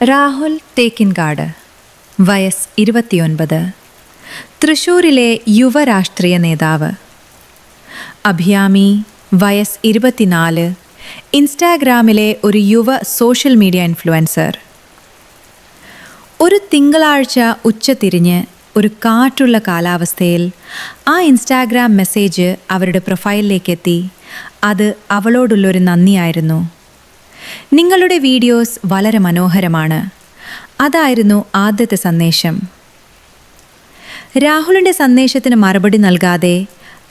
രാഹുൽ തേക്കിൻകാട്, വയസ്സ് 29, തൃശ്ശൂരിലെ യുവ രാഷ്ട്രീയ നേതാവ്. അഭിയാമി, വയസ്സ് 24, ഇൻസ്റ്റാഗ്രാമിലെ ഒരു യുവ സോഷ്യൽ മീഡിയ ഇൻഫ്ലുവൻസർ. ഒരു തിങ്കളാഴ്ച ഉച്ചതിരിഞ്ഞ് ഒരു കാറ്റുള്ള കാലാവസ്ഥയിൽ ആ ഇൻസ്റ്റാഗ്രാം മെസ്സേജ് അവരുടെ പ്രൊഫൈലിലേക്ക് എത്തി. അത് അവളോടുള്ളൊരു നന്ദിയായിരുന്നു. നിങ്ങളുടെ വീഡിയോസ് വളരെ മനോഹരമാണ്. അതായിരുന്നു ആദ്യത്തെ സന്ദേശം. രാഹുലിൻ്റെ സന്ദേശത്തിന് മറുപടി നൽകാതെ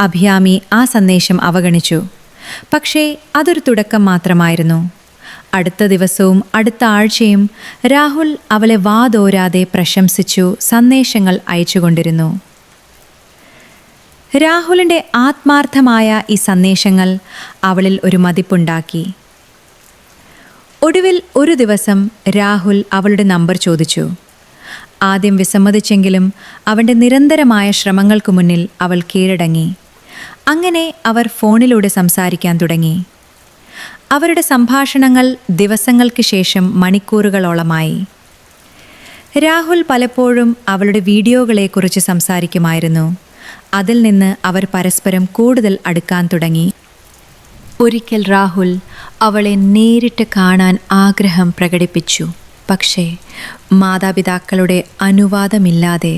അഭിയാമി ആ സന്ദേശം അവഗണിച്ചു. പക്ഷേ അതൊരു തുടക്കം മാത്രമായിരുന്നു. അടുത്ത ദിവസവും അടുത്ത ആഴ്ചയും രാഹുൽ അവളെ വാതോരാതെ പ്രശംസിച്ചു സന്ദേശങ്ങൾ അയച്ചുകൊണ്ടിരുന്നു. രാഹുലിൻ്റെ ആത്മാർത്ഥമായ ഈ സന്ദേശങ്ങൾ അവളിൽ ഒരു മതിപ്പുണ്ടാക്കി. ഒടുവിൽ ഒരു ദിവസം രാഹുൽ അവളുടെ നമ്പർ ചോദിച്ചു. ആദ്യം വിസമ്മതിച്ചെങ്കിലും അവൻ്റെ നിരന്തരമായ ശ്രമങ്ങൾക്ക് മുന്നിൽ അവൾ കീഴടങ്ങി. അങ്ങനെ അവർ ഫോണിലൂടെ സംസാരിക്കാൻ തുടങ്ങി. അവരുടെ സംഭാഷണങ്ങൾ ദിവസങ്ങൾക്ക് ശേഷം മണിക്കൂറുകളോളമായി. രാഹുൽ പലപ്പോഴും അവളുടെ വീഡിയോകളെക്കുറിച്ച് സംസാരിക്കുമായിരുന്നു. അതിൽ നിന്ന് അവർ പരസ്പരം കൂടുതൽ അടുക്കാൻ തുടങ്ങി. ഒരിക്കൽ രാഹുൽ അവളെ നേരിട്ട് കാണാൻ ആഗ്രഹം പ്രകടിപ്പിച്ചു. പക്ഷേ മാതാപിതാക്കളുടെ അനുവാദമില്ലാതെ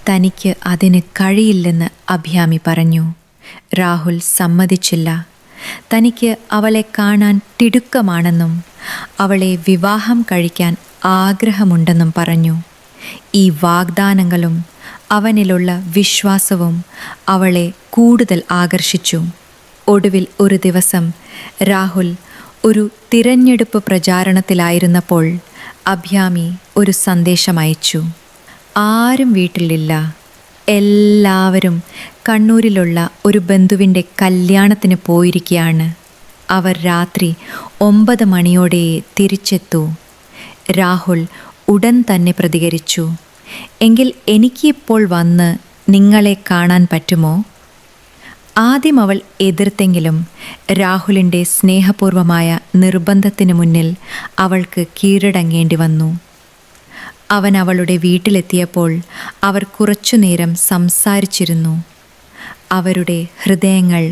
തനിക്ക് അതിന് കഴിയില്ലെന്ന് അഭിയാമി പറഞ്ഞു. രാഹുൽ സമ്മതിച്ചില്ല. തനിക്ക് അവളെ കാണാൻ തിടുക്കമാണെന്നും അവളെ വിവാഹം കഴിക്കാൻ ആഗ്രഹമുണ്ടെന്നും പറഞ്ഞു. ഈ വാഗ്ദാനങ്ങളും അവനിലുള്ള വിശ്വാസവും അവളെ കൂടുതൽ ആകർഷിച്ചു. ഒടുവിൽ ഒരു ദിവസം രാഹുൽ ഒരു തിരഞ്ഞെടുപ്പ് പ്രചാരണത്തിലായിരുന്നപ്പോൾ അഭിയാമി ഒരു സന്ദേശം അയച്ചു. ആരും വീട്ടിലില്ല. എല്ലാവരും കണ്ണൂരിലുള്ള ഒരു ബന്ധുവിൻ്റെ കല്യാണത്തിന് പോയിരിക്കുകയാണ്. അവർ രാത്രി 9 മണിയോടെ തിരിച്ചെത്തൂ. രാഹുൽ ഉടൻ തന്നെ പ്രതികരിച്ചു. എങ്കിൽ എനിക്കിപ്പോൾ വന്ന് നിങ്ങളെ കാണാൻ പറ്റുമോ? ആദ്യം അവൾ എതിർത്തെങ്കിലും രാഹുലിൻ്റെ സ്നേഹപൂർവമായ നിർബന്ധത്തിന് മുന്നിൽ അവൾക്ക് കീഴടങ്ങേണ്ടി വന്നു. അവൻ അവളുടെ വീട്ടിലെത്തിയപ്പോൾ അവർ കുറച്ചുനേരം സംസാരിച്ചിരുന്നു. അവരുടെ ഹൃദയങ്ങൾ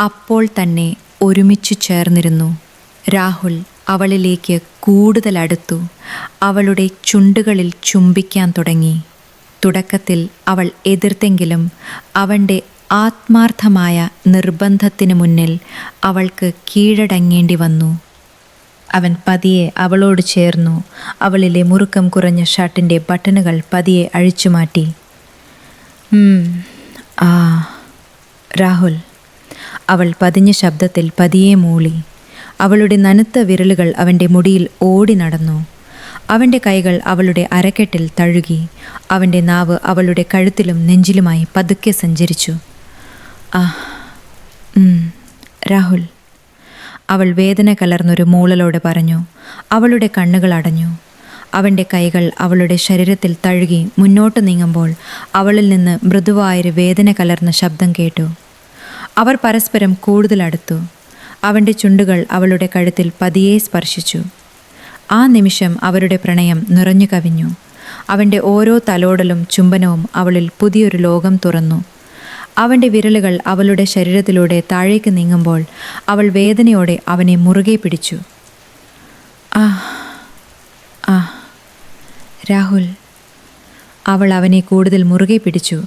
അപ്പോൾ തന്നെ ഒരുമിച്ചു ചേർന്നിരുന്നു. രാഹുൽ അവളിലേക്ക് കൂടുതൽ അടുത്തു. അവളുടെ ചുണ്ടുകളിൽ ചുംബിക്കാൻ തുടങ്ങി. തുടക്കത്തിൽ അവൾ എതിർത്തെങ്കിലും അവൻ്റെ ആത്മാർത്ഥമായ നിർബന്ധത്തിന് മുന്നിൽ അവൾക്ക് കീഴടങ്ങേണ്ടി വന്നു. അവൻ പതിയെ അവളോട് ചേർന്നു. അവളിലെ മുറുക്കം കുറഞ്ഞ ഷർട്ടിൻ്റെ ബട്ടണുകൾ പതിയെ അഴിച്ചുമാറ്റി. രാഹുൽ, അവൾ പതിഞ്ഞ ശബ്ദത്തിൽ പതിയെ മൂളി. അവളുടെ നനുത്ത വിരലുകൾ അവൻ്റെ മുടിയിൽ ഓടി നടന്നു. അവൻ്റെ കൈകൾ അവളുടെ അരക്കെട്ടിൽ തഴുകി. അവൻ്റെ നാവ് അവളുടെ കഴുത്തിലും നെഞ്ചിലുമായി പതുക്കെ സഞ്ചരിച്ചു. രാഹുൽ, അവൾ വേദന കലർന്നൊരു മൂളലോടെ പറഞ്ഞു. അവളുടെ കണ്ണുകൾ അടഞ്ഞു. അവൻ്റെ കൈകൾ അവളുടെ ശരീരത്തിൽ തഴുകി മുന്നോട്ട് നീങ്ങുമ്പോൾ അവളിൽ നിന്ന് മൃദുവായൊരു വേദന കലർന്ന ശബ്ദം കേട്ടു. അവർ പരസ്പരം കൂടുതൽ അടുത്തു. അവൻ്റെ ചുണ്ടുകൾ അവളുടെ കഴുത്തിൽ പതിയെ സ്പർശിച്ചു. ആ നിമിഷം അവരുടെ പ്രണയം നിറഞ്ഞു കവിഞ്ഞു. അവൻ്റെ ഓരോ തലോടലും ചുംബനവും അവളിൽ പുതിയൊരു ലോകം തുറന്നു. അവൻ്റെ വിരലുകൾ അവളുടെ ശരീരത്തിലൂടെ താഴേക്ക് നീങ്ങുമ്പോൾ അവൾ വേദനയോടെ അവനെ മുറുകെ പിടിച്ചു. രാഹുൽ, അവൾ അവനെ കൂടുതൽ മുറുകെ പിടിച്ചു.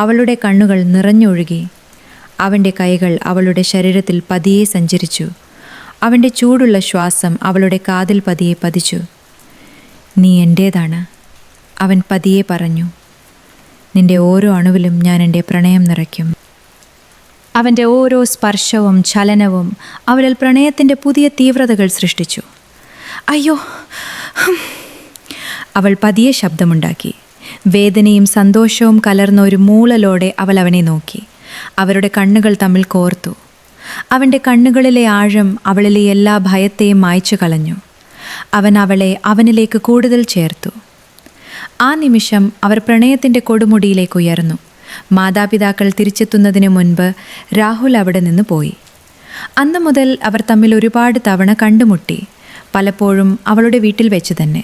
അവളുടെ കണ്ണുകൾ നിറഞ്ഞൊഴുകി. അവൻ്റെ കൈകൾ അവളുടെ ശരീരത്തിൽ പതിയെ സഞ്ചരിച്ചു. അവൻ്റെ ചൂടുള്ള ശ്വാസം അവളുടെ കാതിൽ പതിയെ പതിച്ചു. നീ എൻ്റേതാണ്, അവൻ പതിയെ പറഞ്ഞു. നിന്റെ ഓരോ അണുവിലും ഞാൻ എൻ്റെ പ്രണയം നിറയ്ക്കും. അവൻ്റെ ഓരോ സ്പർശവും ചലനവും അവളിൽ പ്രണയത്തിൻ്റെ പുതിയ തീവ്രതകൾ സൃഷ്ടിച്ചു. അയ്യോ! അവൾ പതിയെ ശബ്ദമുണ്ടാക്കി. വേദനയും സന്തോഷവും കലർന്ന ഒരു മൂളലോടെ അവൾ അവനെ നോക്കി. അവരുടെ കണ്ണുകൾ തമ്മിൽ കോർത്തു. അവൻ്റെ കണ്ണുകളിലെ ആഴം അവളിലെ എല്ലാ ഭയത്തെയും മായ്ച്ചു കളഞ്ഞു. അവൻ അവളെ അവനിലേക്ക് കൂടുതൽ ചേർത്തു. ആ നിമിഷം അവർ പ്രണയത്തിൻ്റെ കൊടുമുടിയിലേക്ക് ഉയർന്നു. മാതാപിതാക്കൾ തിരിച്ചെത്തുന്നതിന് മുൻപ് രാഹുൽ അവിടെ നിന്ന് പോയി. അന്നു മുതൽ അവർ തമ്മിൽ ഒരുപാട് തവണ കണ്ടുമുട്ടി. പലപ്പോഴും അവളുടെ വീട്ടിൽ വെച്ച് തന്നെ.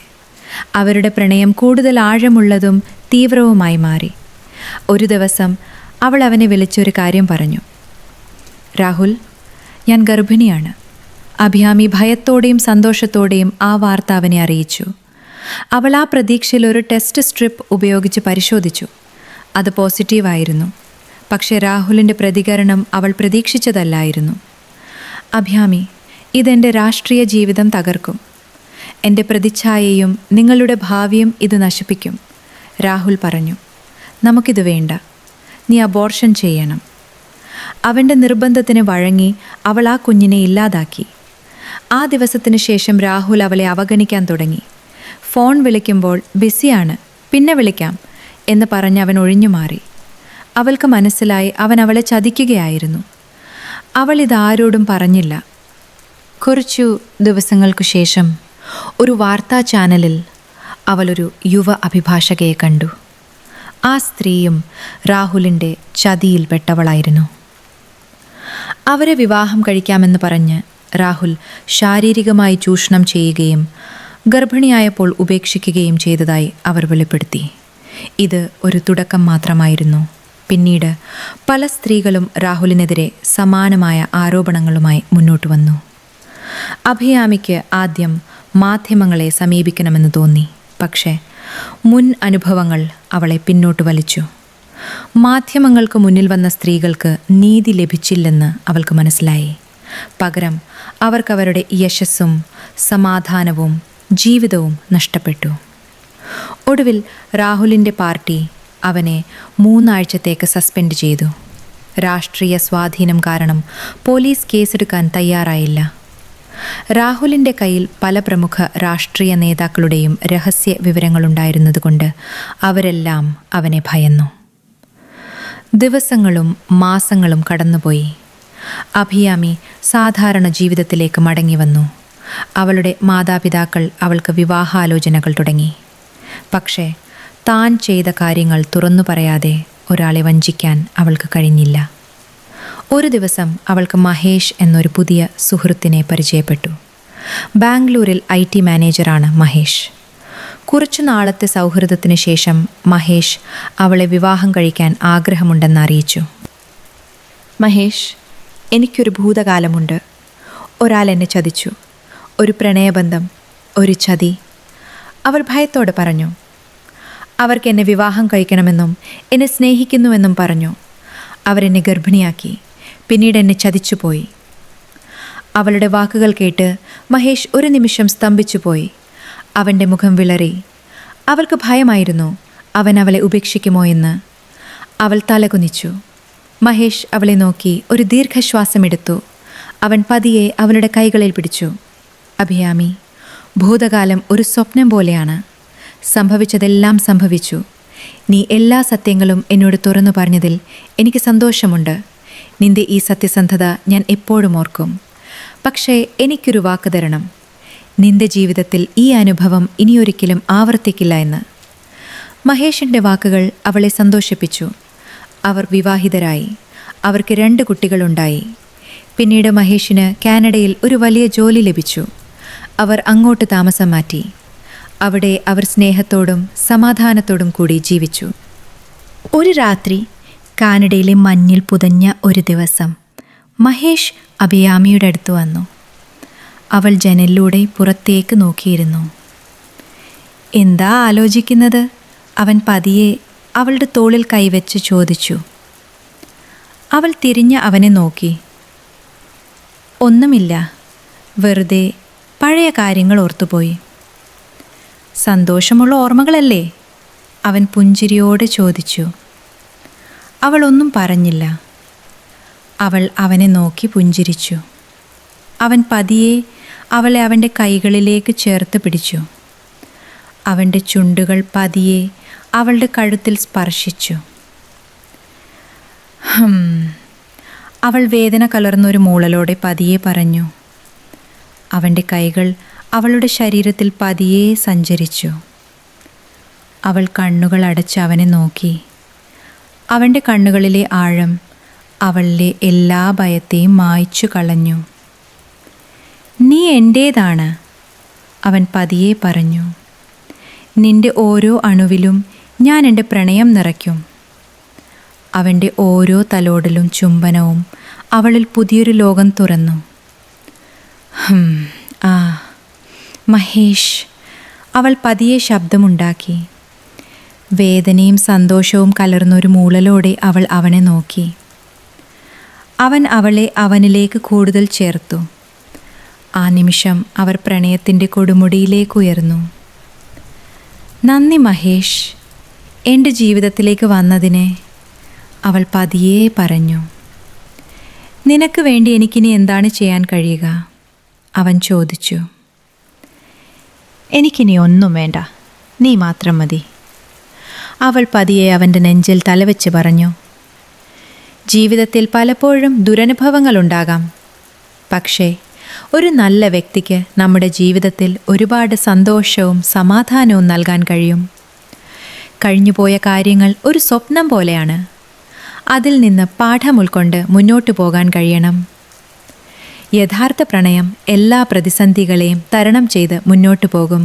അവരുടെ പ്രണയം കൂടുതൽ ആഴമുള്ളതും തീവ്രവുമായി മാറി. ഒരു ദിവസം അവൾ അവനെ വിളിച്ചൊരു കാര്യം പറഞ്ഞു. രാഹുൽ, ഞാൻ ഗർഭിണിയാണ്. അഭിരാമി ഭയത്തോടെയും സന്തോഷത്തോടെയും ആ വാർത്ത അവനെ അറിയിച്ചു. അവൾ ആ പ്രതീക്ഷയിൽ ഒരു ടെസ്റ്റ് സ്ട്രിപ്പ് ഉപയോഗിച്ച് പരിശോധിച്ചു. അത് പോസിറ്റീവായിരുന്നു. പക്ഷേ രാഹുലിൻ്റെ പ്രതികരണം അവൾ പ്രതീക്ഷിച്ചതല്ലായിരുന്നു. അഭിരാമി, ഇതെൻ്റെ രാഷ്ട്രീയ ജീവിതം തകർക്കും. എൻ്റെ പ്രതിച്ഛായയും നിങ്ങളുടെ ഭാവിയും ഇത് നശിപ്പിക്കും. രാഹുൽ പറഞ്ഞു, നമുക്കിത് വേണ്ട. നീ അബോർഷൻ ചെയ്യണം. അവൻ്റെ നിർബന്ധത്തിന് വഴങ്ങി അവൾ ആ കുഞ്ഞിനെ ഇല്ലാതാക്കി. ആ ദിവസത്തിന് ശേഷം രാഹുൽ അവളെ അവഗണിക്കാൻ തുടങ്ങി. ഫോൺ വിളിക്കുമ്പോൾ ബിസിയാണ്, പിന്നെ വിളിക്കാം എന്ന് പറഞ്ഞ് അവൻ ഒഴിഞ്ഞു മാറി. അവൾക്ക് മനസ്സിലായി അവൻ അവളെ ചതിക്കുകയായിരുന്നു. അവൾ ഇതാരോടും പറഞ്ഞില്ല. കുറച്ചു ദിവസങ്ങൾക്കു ശേഷം ഒരു വാർത്താ ചാനലിൽ അവളൊരു യുവ അഭിഭാഷകയെ കണ്ടു. ആ സ്ത്രീയും രാഹുലിൻ്റെ ചതിയിൽപ്പെട്ടവളായിരുന്നു. അവരെ വിവാഹം കഴിക്കാമെന്ന് പറഞ്ഞ് രാഹുൽ ശാരീരികമായി ചൂഷണം ചെയ്യുകയും ഗർഭിണിയായപ്പോൾ ഉപേക്ഷിക്കുകയും ചെയ്തതായി അവർ വെളിപ്പെടുത്തി. ഇത് ഒരു തുടക്കം മാത്രമായിരുന്നു. പിന്നീട് പല സ്ത്രീകളും രാഹുലിനെതിരെ സമാനമായ ആരോപണങ്ങളുമായി മുന്നോട്ട് വന്നു. അഭിരാമിക്ക് ആദ്യം മാധ്യമങ്ങളെ സമീപിക്കണമെന്ന് തോന്നി. പക്ഷേ മുൻ അനുഭവങ്ങൾ അവളെ പിന്നോട്ട് വലിച്ചു. മാധ്യമങ്ങൾക്ക് മുന്നിൽ വന്ന സ്ത്രീകൾക്ക് നീതി ലഭിച്ചില്ലെന്ന് അവൾക്ക് മനസ്സിലായി. പകരം അവർക്കവരുടെ യശസ്സും സമാധാനവും ജീവിതവും നഷ്ടപ്പെട്ടു. ഒടുവിൽ രാഹുലിൻ്റെ പാർട്ടി അവനെ 3 ആഴ്ചത്തേക്ക് സസ്പെൻഡ് ചെയ്തു. രാഷ്ട്രീയ സ്വാധീനം കാരണം പോലീസ് കേസെടുക്കാൻ തയ്യാറായില്ല. രാഹുലിൻ്റെ കയ്യിൽ പല പ്രമുഖ രാഷ്ട്രീയ നേതാക്കളുടെയും രഹസ്യ വിവരങ്ങളുണ്ടായിരുന്നതുകൊണ്ട് അവരെല്ലാം അവനെ ഭയന്നു. ദിവസങ്ങളും മാസങ്ങളും കടന്നുപോയി. അഭിരാമി സാധാരണ ജീവിതത്തിലേക്ക് മടങ്ങി വന്നു. അവളുടെ മാതാപിതാക്കൾ അവൾക്ക് വിവാഹാലോചനകൾ തുടങ്ങി. പക്ഷേ താൻ ചെയ്ത കാര്യങ്ങൾ തുറന്നു പറയാതെ ഒരാളെ വഞ്ചിക്കാൻ അവൾക്ക് കഴിഞ്ഞില്ല. ഒരു ദിവസം അവൾക്ക് മഹേഷ് എന്നൊരു പുതിയ സുഹൃത്തിനെ പരിചയപ്പെട്ടു. ബാംഗ്ലൂരിൽ IT മാനേജറാണ് മഹേഷ്. കുറച്ചു നാളത്തെ സൗഹൃദത്തിന് ശേഷം മഹേഷ് അവളെ വിവാഹം കഴിക്കാൻ ആഗ്രഹമുണ്ടെന്ന് അറിയിച്ചു. മഹേഷ്, എനിക്കൊരു ഭൂതകാലമുണ്ട്. ഒരാൾ എന്നെ ചതിച്ചു. ഒരു പ്രണയബന്ധം, ഒരു ചതി. അവൾ ഭയത്തോടെ പറഞ്ഞു. അവർക്ക് എന്നെ വിവാഹം കഴിക്കണമെന്നും എന്നെ സ്നേഹിക്കുന്നുവെന്നും പറഞ്ഞു. അവരെന്നെ ഗർഭിണിയാക്കി. പിന്നീട് എന്നെ ചതിച്ചുപോയി. അവളുടെ വാക്കുകൾ കേട്ട് മഹേഷ് ഒരു നിമിഷം സ്തംഭിച്ചുപോയി. അവൻ്റെ മുഖം വിളറി. അവൾക്ക് ഭയമായിരുന്നു അവൻ അവളെ ഉപേക്ഷിക്കുമോ എന്ന്. അവൾ തലകുനിച്ചു. മഹേഷ് അവളെ നോക്കി ഒരു ദീർഘശ്വാസമെടുത്തു. അവൻ പതിയെ അവളുടെ കൈകളിൽ പിടിച്ചു. അഭിരാമി, ഭൂതകാലം ഒരു സ്വപ്നം പോലെയാണ്. സംഭവിച്ചതെല്ലാം സംഭവിച്ചു. നീ എല്ലാ സത്യങ്ങളും എന്നോട് തുറന്നു പറഞ്ഞതിൽ എനിക്ക് സന്തോഷമുണ്ട്. നിന്റെ ഈ സത്യസന്ധത ഞാൻ എപ്പോഴും ഓർക്കും. പക്ഷേ എനിക്കൊരു വാക്ക് തരണം. നിന്റെ ജീവിതത്തിൽ ഈ അനുഭവം ഇനിയൊരിക്കലും ആവർത്തിക്കില്ല എന്ന്. മഹേഷിൻ്റെ വാക്കുകൾ അവളെ സന്തോഷിപ്പിച്ചു. അവർ വിവാഹിതരായി. അവർക്ക് 2 കുട്ടികളുണ്ടായി. പിന്നീട് മഹേഷിന് കാനഡയിൽ ഒരു വലിയ ജോലി ലഭിച്ചു. അവർ അങ്ങോട്ട് താമസം മാറ്റി. അവിടെ അവർ സ്നേഹത്തോടും സമാധാനത്തോടും കൂടി ജീവിച്ചു. ഒരു രാത്രി, കാനഡയിലെ മഞ്ഞിൽ പുതഞ്ഞ ഒരു ദിവസം, മഹേഷ് അഭിരാമിയുടെ അടുത്ത് വന്നു. അവൾ ജനലിലൂടെ പുറത്തേക്ക് നോക്കിയിരുന്നു. എന്താ ആലോചിക്കുന്നത്? അവൻ പതിയെ അവളുടെ തോളിൽ കൈവച്ച് ചോദിച്ചു. അവൾ തിരിഞ്ഞ് അവനെ നോക്കി. ഒന്നുമില്ല, വെറുതെ പഴയ കാര്യങ്ങൾ ഓർത്തുപോയി. സന്തോഷമുള്ള ഓർമ്മകളല്ലേ? അവൻ പുഞ്ചിരിയോടെ ചോദിച്ചു. അവൾ ഒന്നും പറഞ്ഞില്ല. അവൾ അവനെ നോക്കി പുഞ്ചിരിച്ചു. അവൻ പതിയെ അവളെ അവൻ്റെ കൈകളിലേക്ക് ചേർത്ത് പിടിച്ചു. അവൻ്റെ ചുണ്ടുകൾ പതിയെ അവളുടെ കഴുത്തിൽ സ്പർശിച്ചു. അവൾ വേദന കലർന്നൊരു മൂളലോടെ പതിയെ പറഞ്ഞു. അവൻ്റെ കൈകൾ അവളുടെ ശരീരത്തിൽ പതിയെ സഞ്ചരിച്ചു. അവൾ കണ്ണുകൾ അടച്ച് അവനെ നോക്കി. അവൻ്റെ കണ്ണുകളിലെ ആഴം അവളിലെ എല്ലാ ഭയത്തെയും മായ്ച്ചു കളഞ്ഞു. നീ എൻ്റേതാണ്, അവൻ പതിയെ പറഞ്ഞു. നിന്റെ ഓരോ അണുവിലും ഞാൻ എൻ്റെ പ്രണയം നിറയ്ക്കും. അവൻ്റെ ഓരോ തലോടലും ചുംബനവും അവളിൽ പുതിയൊരു ലോകം തുറന്നു. ആ മഹേഷ്, അവൾ പതിയെ ശബ്ദമുണ്ടാക്കി. വേദനയും സന്തോഷവും കലർന്നൊരു മൂളലോടെ അവൾ അവനെ നോക്കി. അവൻ അവളെ അവനിലേക്ക് കൂടുതൽ ചേർത്തു. ആ നിമിഷം അവർ പ്രണയത്തിൻ്റെ കൊടുമുടിയിലേക്കുയർന്നു. നന്ദി മഹേഷ്, എൻ്റെ ജീവിതത്തിലേക്ക് വന്നതിന്, അവൾ പതിയെ പറഞ്ഞു. നിനക്ക് വേണ്ടി എനിക്കിനി എന്താണ് ചെയ്യാൻ കഴിയുക? അവൻ ചോദിച്ചു. എനിക്കിനി ഒന്നും വേണ്ട, നീ മാത്രം മതി. അവൾ പതിയെ അവൻ്റെ നെഞ്ചിൽ തലവെച്ച് പറഞ്ഞു. ജീവിതത്തിൽ പലപ്പോഴും ദുരനുഭവങ്ങളുണ്ടാകാം. പക്ഷേ ഒരു നല്ല വ്യക്തിക്ക് നമ്മുടെ ജീവിതത്തിൽ ഒരുപാട് സന്തോഷവും സമാധാനവും നൽകാൻ കഴിയും. കഴിഞ്ഞുപോയ കാര്യങ്ങൾ ഒരു സ്വപ്നം പോലെയാണ്. അതിൽ നിന്ന് പാഠം ഉൾക്കൊണ്ട് മുന്നോട്ടു പോകാൻ കഴിയണം. യഥാർത്ഥ പ്രണയം എല്ലാ പ്രതിസന്ധികളെയും തരണം ചെയ്ത് മുന്നോട്ടു പോകും.